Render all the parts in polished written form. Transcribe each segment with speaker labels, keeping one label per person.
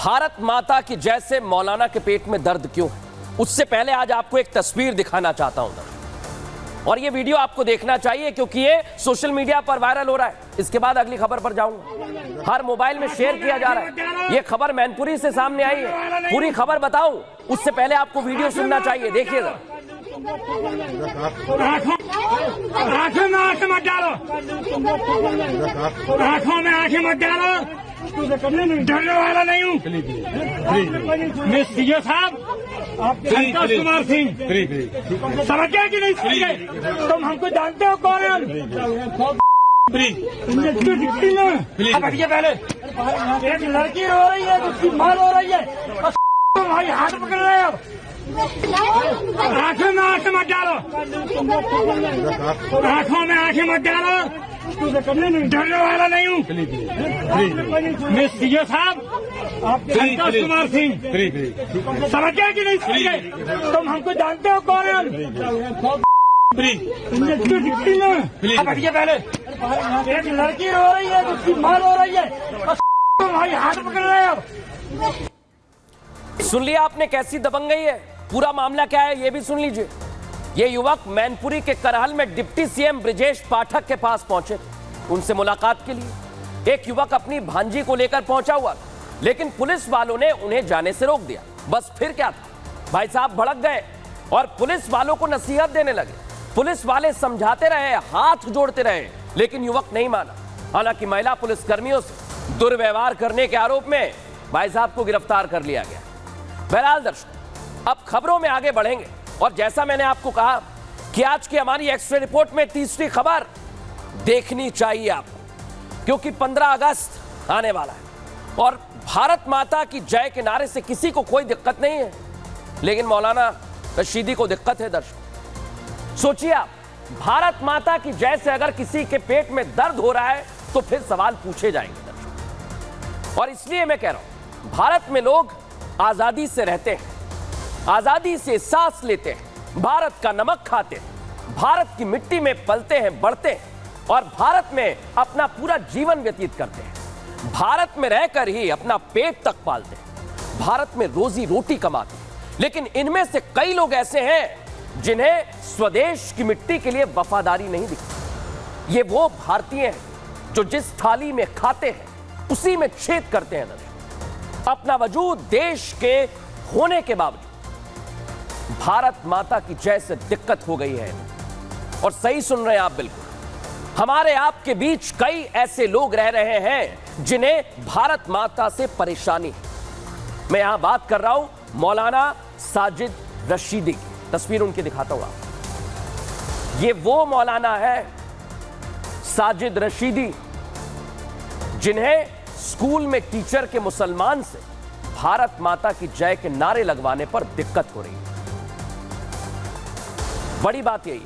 Speaker 1: भारत माता की जय से मौलाना के पेट में दर्द क्यों है, उससे पहले आज आपको एक तस्वीर दिखाना चाहता हूं और ये वीडियो आपको देखना चाहिए क्योंकि ये सोशल मीडिया पर वायरल हो रहा है। इसके बाद अगली खबर पर जाऊंगा। हर मोबाइल में शेयर किया जा रहा है। ये खबर मैनपुरी से सामने आई है। पूरी खबर बताऊं उससे पहले आपको वीडियो सुनना चाहिए। देखिए जरा।
Speaker 2: आंखों में आंखें मत डालो, आंखों में आंखें मत डालो। डरने वाला नहीं हूँ मैं। सीओ साहब संतोष कुमार सिंह, समझे कि नहीं समझे? तुम हमको जानते हो कौन है? हटिए पहले। एक लड़की रो रही है, उसकी माँ रो रही है और तुम्हारी हाथ पकड़ रहे हो। आंखों में आंखें मत डालो, आंखों में आंखें मत डालो। डरने वाला नहीं हूँ मैं। सीओ साहब संतोष कुमार सिंह, समझे कि नहीं समझे? तुम हमको जानते हो कौन है? हटिए पहले। एक लड़की रो रही है, उसकी माँ रो रही है और तुम्हारी हाथ पकड़ रहे हो।
Speaker 1: सुन लिया आपने कैसी दबंगई है? पूरा मामला क्या है ये भी सुन लीजिए। ये युवक मैनपुरी के करहल में डिप्टी सीएम ब्रिजेश पाठक के पास पहुंचे, उनसे मुलाकात के लिए। एक युवक अपनी भांजी को लेकर पहुंचा हुआ था, लेकिन पुलिस वालों ने उन्हें जाने से रोक दिया। बस फिर क्या था, भाई साहब भड़क गए और पुलिस वालों को नसीहत देने लगे। पुलिस वाले समझाते रहे, हाथ जोड़ते रहे, लेकिन युवक नहीं माना। हालांकि महिला पुलिस कर्मियों से दुर्व्यवहार करने के आरोप में भाई साहब को गिरफ्तार कर लिया गया। बहरहाल दर्शकों, अब खबरों में आगे बढ़ेंगे और जैसा मैंने आपको कहा कि आज की हमारी एक्सप्रेस रिपोर्ट में तीसरी खबर देखनी चाहिए आपको, क्योंकि 15 अगस्त आने वाला है और भारत माता की जय के नारे से किसी को कोई दिक्कत नहीं है, लेकिन मौलाना रशीदी को दिक्कत है। दर्शकों सोचिए आप, भारत माता की जय से अगर किसी के पेट में दर्द हो रहा है तो फिर सवाल पूछे जाएंगे दर्शकों। और इसलिए मैं कह रहा हूं, भारत में लोग आजादी से रहते हैं, आजादी से सांस लेते हैं, भारत का नमक खाते हैं, भारत की मिट्टी में पलते हैं, बढ़ते हैं और भारत में अपना पूरा जीवन व्यतीत करते हैं। भारत में रहकर ही अपना पेट तक पालते हैं, भारत में रोजी रोटी कमाते हैं। लेकिन इनमें से कई लोग ऐसे हैं जिन्हें स्वदेश की मिट्टी के लिए वफादारी नहीं दिखती। ये वो भारतीय हैं जो जिस थाली में खाते हैं उसी में छेद करते हैं। अपना वजूद देश के होने के बावजूद भारत माता की जय से दिक्कत हो गई है। और सही सुन रहे हैं आप, बिल्कुल हमारे आपके बीच कई ऐसे लोग रह रहे हैं जिन्हें भारत माता से परेशानी है। मैं यहां बात कर रहा हूं मौलाना साजिद रशीदी की। तस्वीर उनकी दिखाता हूं आप। ये वो मौलाना है साजिद रशीदी जिन्हें स्कूल में टीचर के मुसलमान से भारत माता की जय के नारे लगवाने पर दिक्कत हो रही है। बड़ी बात यही है,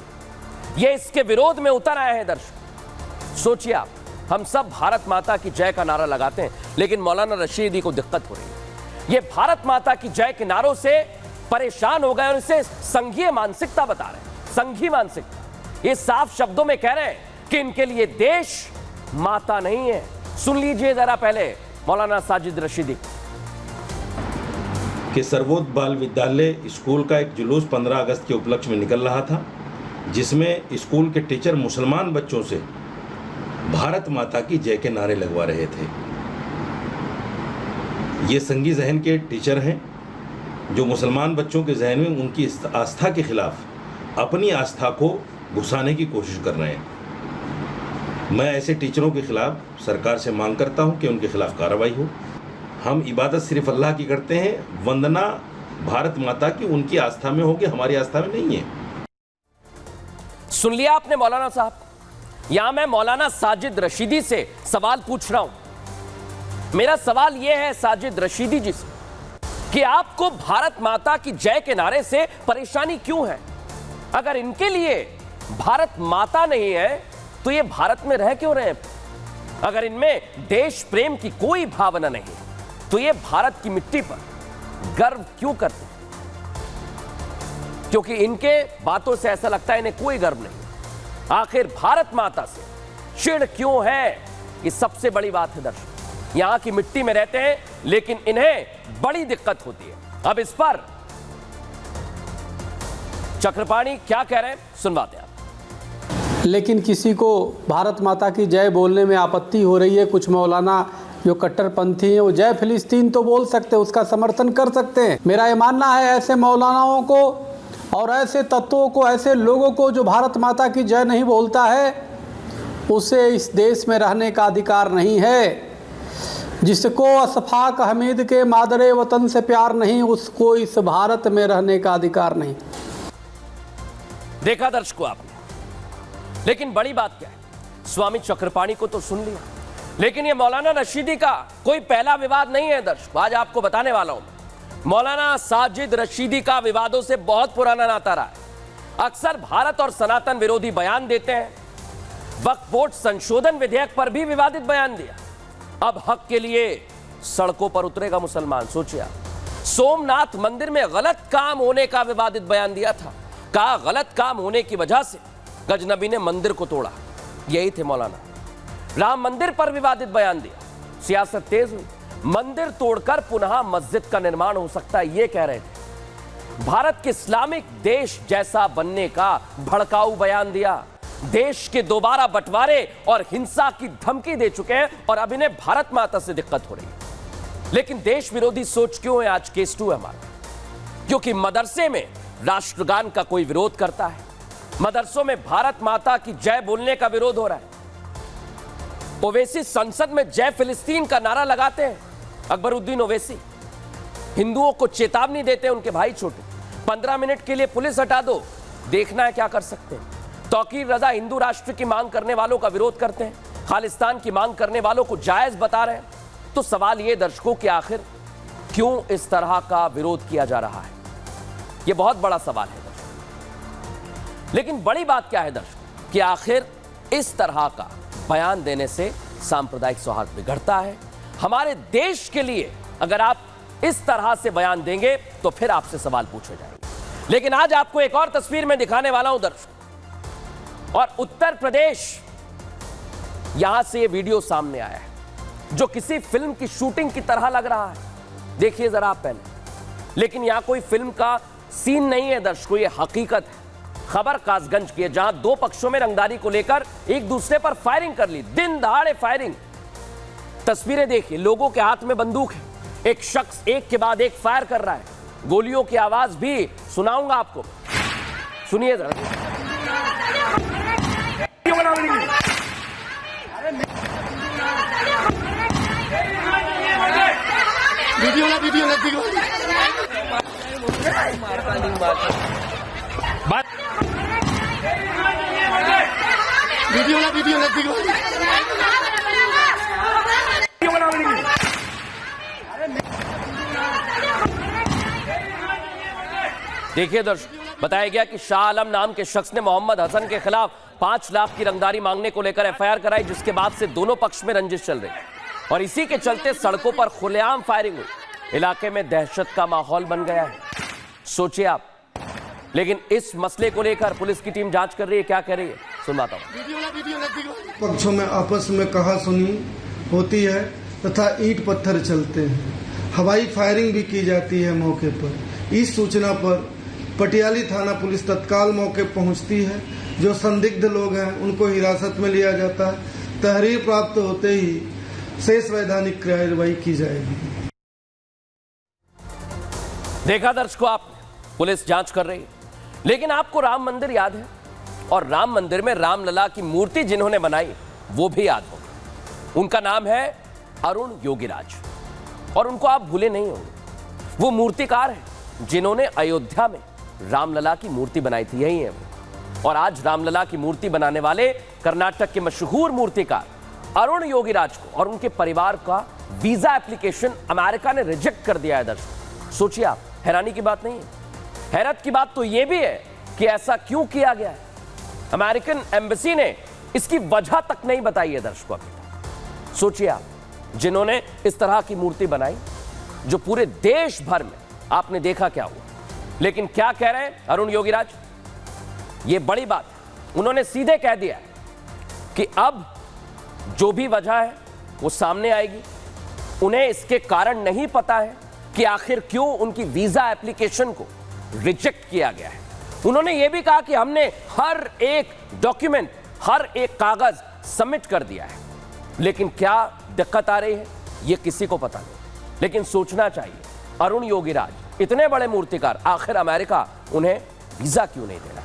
Speaker 1: ये इसके विरोध में उतर आए हैं। दर्शक सोचिए आप, हम सब भारत माता की जय का नारा लगाते हैं, लेकिन मौलाना रशीदी को दिक्कत हो रही है। ये भारत माता की जय के नारों से परेशान हो गए और इसे संघीय मानसिकता बता रहे हैं। संघीय मानसिकता, ये साफ शब्दों में कह रहे हैं कि इनके लिए देश माता नहीं है। सुन लीजिए जरा पहले मौलाना साजिद रशीदी।
Speaker 3: कि सर्वोदय बाल विद्यालय स्कूल का एक जुलूस 15 अगस्त के उपलक्ष्य में निकल रहा था, जिसमें स्कूल के टीचर मुसलमान बच्चों से भारत माता की जय के नारे लगवा रहे थे। ये संगी जहन के टीचर हैं जो मुसलमान बच्चों के जहन में उनकी आस्था के खिलाफ अपनी आस्था को घुसाने की कोशिश कर रहे हैं। मैं ऐसे टीचरों के खिलाफ सरकार से मांग करता हूं कि उनके खिलाफ कार्रवाई हो। हम इबादत सिर्फ अल्लाह की करते हैं, वंदना भारत माता की उनकी आस्था में होगी, हमारी आस्था में नहीं है।
Speaker 1: सुन लिया आपने मौलाना साहब। यहां मैं मौलाना साजिद रशीदी से सवाल पूछ रहा हूं। मेरा सवाल यह है साजिद रशीदी जी से कि आपको भारत माता की जय के नारे से परेशानी क्यों है? अगर इनके लिए भारत माता नहीं है तो ये भारत में रह क्यों रहे हैं? अगर इनमें देश प्रेम की कोई भावना नहीं है तो ये भारत की मिट्टी पर गर्व क्यों करते हैं? क्योंकि इनके बातों से ऐसा लगता है इन्हें कोई गर्व नहीं। आखिर भारत माता से चिढ़ क्यों है, ये सबसे बड़ी बात है दर्शक। यहां की मिट्टी में रहते हैं, लेकिन इन्हें बड़ी दिक्कत होती है। अब इस पर चक्रपाणी क्या कह रहे हैं, सुनवाते हैं आप।
Speaker 4: लेकिन किसी को भारत माता की जय बोलने में आपत्ति हो रही है। कुछ मौलाना जो कट्टरपंथी हैं वो जय फिलिस्तीन तो बोल सकते हैं, उसका समर्थन कर सकते हैं। मेरा ये मानना है ऐसे मौलानाओं को और ऐसे तत्वों को, ऐसे लोगों को जो भारत माता की जय नहीं बोलता है, उसे इस देश में रहने का अधिकार नहीं है। जिसको अशफाक हमीद के मादरे वतन से प्यार नहीं, उसको इस भारत में रहने का अधिकार नहीं।
Speaker 1: देखा दर्शकों आपने, लेकिन बड़ी बात क्या है, स्वामी चक्रपाणी को तो सुन लिया, लेकिन ये मौलाना रशीदी का कोई पहला विवाद नहीं है दर्शकों। आज आपको बताने वाला हूं, मौलाना साजिद रशीदी का विवादों से बहुत पुराना नाता रहा है। अक्सर भारत और सनातन विरोधी बयान देते हैं। वक्फ बोर्ड संशोधन विधेयक पर भी विवादित बयान दिया। अब हक के लिए सड़कों पर उतरेगा मुसलमान। सोचिए आप, सोमनाथ मंदिर में गलत काम होने का विवादित बयान दिया था। कहा गलत काम होने की वजह से गजनबी ने मंदिर को तोड़ा। यही थे मौलाना। राम मंदिर पर विवादित बयान दिया, सियासत तेज हुई। मंदिर तोड़कर पुनः मस्जिद का निर्माण हो सकता है, यह कह रहे थे। भारत के इस्लामिक देश जैसा बनने का भड़काऊ बयान दिया। देश के दोबारा बंटवारे और हिंसा की धमकी दे चुके हैं और अब इन्हें भारत माता से दिक्कत हो रही है। लेकिन देश विरोधी सोच क्यों है? आज केस 2 है हमारा, क्योंकि मदरसे में राष्ट्रगान का कोई विरोध करता है। मदरसों में भारत माता की जय बोलने का विरोध हो रहा है। ओवैसी संसद में जय फिलिस्तीन का नारा लगाते हैं। अकबरुद्दीन ओवैसी हिंदुओं को चेतावनी देते हैं, उनके भाई छोटे। 15 मिनट के लिए पुलिस हटा दो, देखना है क्या कर सकते हैं। तौकीर रजा हिंदू राष्ट्र की मांग करने वालों का विरोध करते हैं, खालिस्तान की मांग करने वालों को जायज बता रहे हैं। तो सवाल यह दर्शकों कि आखिर क्यों इस तरह का विरोध किया जा रहा है? यह बहुत बड़ा सवाल है दर्शकों। लेकिन बड़ी बात क्या है दर्शकों कि आखिर इस तरह का बयान देने से सांप्रदायिक सौहार्द बिगड़ता है। हमारे देश के लिए अगर आप इस तरह से बयान देंगे तो फिर आपसे सवाल पूछे जाएंगे। लेकिन आज आपको एक और तस्वीर में दिखाने वाला हूं दर्शकों, और उत्तर प्रदेश, यहां से यह वीडियो सामने आया है जो किसी फिल्म की शूटिंग की तरह लग रहा है। देखिए जरा आप पहले। लेकिन यहां कोई फिल्म का सीन नहीं है दर्शकों, यह हकीकत है। खबर कासगंज की है, जहां 2 पक्षों में रंगदारी को लेकर एक दूसरे पर फायरिंग कर ली, दिन दहाड़े फायरिंग। तस्वीरें देखिए, लोगों के हाथ में बंदूक है, एक शख्स एक के बाद एक फायर कर रहा है। गोलियों की आवाज भी सुनाऊंगा आपको, सुनिए जरा। देखिए दर्शक, बताया गया कि शाह आलम नाम के शख्स ने मोहम्मद हसन के खिलाफ 5 लाख की रंगदारी मांगने को लेकर एफआईआर कराई, जिसके बाद से दोनों पक्ष में रंजिश चल रही और इसी के चलते सड़कों पर खुलेआम फायरिंग हुई। इलाके में दहशत का माहौल बन गया है, सोचिए आप। लेकिन इस मसले को लेकर पुलिस की टीम जांच कर रही है, क्या कह रही है सुनवाता हूं।
Speaker 5: पक्षों में आपस में कहासुनी होती है तथा ईंट पत्थर चलते हैं। हवाई फायरिंग भी की जाती है मौके पर। इस सूचना पर पटियाली थाना पुलिस तत्काल मौके पहुंचती है। जो संदिग्ध लोग हैं उनको हिरासत में लिया जाता है। तहरीर प्राप्त होते ही शेष वैधानिक कार्रवाई की जाएगी।
Speaker 1: देखा दर्शकों आप, पुलिस जांच कर रही है। लेकिन आपको राम मंदिर याद है, और राम मंदिर में रामलला की मूर्ति जिन्होंने बनाई वो भी याद होगी। उनका नाम है अरुण योगीराज, और उनको आप भूले नहीं होंगे। वो मूर्तिकार हैं जिन्होंने अयोध्या में रामलला की मूर्ति बनाई थी, यही है वो। और आज रामलला की मूर्ति बनाने वाले कर्नाटक के मशहूर मूर्तिकार अरुण योगीराज को और उनके परिवार का वीजा एप्लीकेशन अमेरिका ने रिजेक्ट कर दिया है दर्शकों। सोचिए आप, हैरानी की बात नहीं है। हैरत की बात तो यह भी है कि ऐसा क्यों किया गया है। अमेरिकन एम्बेसी ने इसकी वजह तक नहीं बताई है दर्शकों अभी तक। सोचिए आप, जिन्होंने इस तरह की मूर्ति बनाई जो पूरे देश भर में आपने देखा क्या हुआ। लेकिन क्या कह रहे हैं अरुण योगीराज, ये बड़ी बात है। उन्होंने सीधे कह दिया है कि अब जो भी वजह है वो सामने आएगी उन्हें इसके कारण नहीं पता है कि आखिर क्यों उनकी वीजा एप्लीकेशन को रिजेक्ट किया गया है। उन्होंने यह भी कहा कि हमने हर एक डॉक्यूमेंट, हर एक कागज सबमिट कर दिया है, लेकिन क्या दिक्कत आ रही है यह किसी को पता नहीं। लेकिन सोचना चाहिए, अरुण योगीराज इतने बड़े मूर्तिकार, आखिर अमेरिका उन्हें वीजा क्यों नहीं दे रहा?